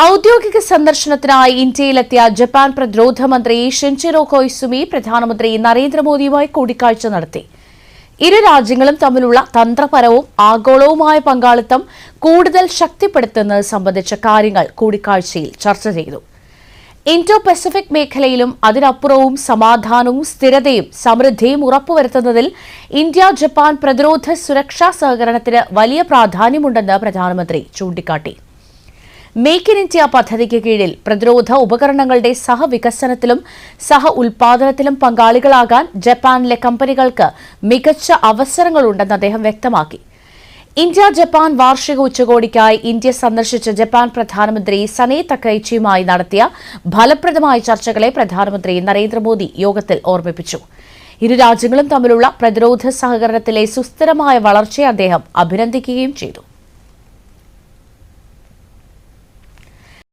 ഔദ്യോഗിക സന്ദർശനത്തിനായി ഇന്ത്യയിലെത്തിയ ജപ്പാൻ പ്രതിരോധ മന്ത്രി ഷിൻചിറോ കൊയ്സുമി പ്രധാനമന്ത്രി നരേന്ദ്രമോദിയുമായി കൂടിക്കാഴ്ച നടത്തി. ഇരു രാജ്യങ്ങളും തമ്മിലുള്ള തന്ത്രപരവും ആഗോളവുമായ പങ്കാളിത്തം കൂടുതൽ ശക്തിപ്പെടുത്തുന്നത് സംബന്ധിച്ച കാര്യങ്ങൾ കൂടിക്കാഴ്ചയിൽ ചർച്ച ചെയ്തു. ഇൻഡോ പസഫിക് മേഖലയിലും അതിനപ്പുറവും സമാധാനവും സ്ഥിരതയും സമൃദ്ധിയും ഉറപ്പുവരുത്തുന്നതിൽ ഇന്ത്യ ജപ്പാൻ പ്രതിരോധ സുരക്ഷാ സഹകരണത്തിന് വലിയ പ്രാധാന്യമുണ്ടെന്ന് പ്രധാനമന്ത്രി ചൂണ്ടിക്കാട്ടി. മേക്ക് ഇൻ ഇന്ത്യ പദ്ധതിക്ക് കീഴിൽ പ്രതിരോധ ഉപകരണങ്ങളുടെ സഹവികസനത്തിലും സഹ ഉൽപാദനത്തിലും പങ്കാളികളാകാൻ ജപ്പാനിലെ കമ്പനികൾക്ക് മികച്ച അവസരങ്ങളുണ്ടെന്ന് അദ്ദേഹം വ്യക്തമാക്കി. ഇന്ത്യ ജപ്പാൻ വാർഷിക ഉച്ചകോടിക്കായി ഇന്ത്യ സന്ദർശിച്ച ജപ്പാൻ പ്രധാനമന്ത്രി സനെ തക്കൈച്ചിയുമായി നടത്തിയ ഫലപ്രദമായ ചർച്ചകളെ പ്രധാനമന്ത്രി നരേന്ദ്രമോദി യോഗത്തിൽ ഓർമ്മിപ്പിച്ചു. ഇരു രാജ്യങ്ങളും തമ്മിലുള്ള പ്രതിരോധ സഹകരണത്തിലെ സുസ്ഥിരമായ വളർച്ചയെ അദ്ദേഹം അഭിനന്ദിക്കുകയും ചെയ്തു.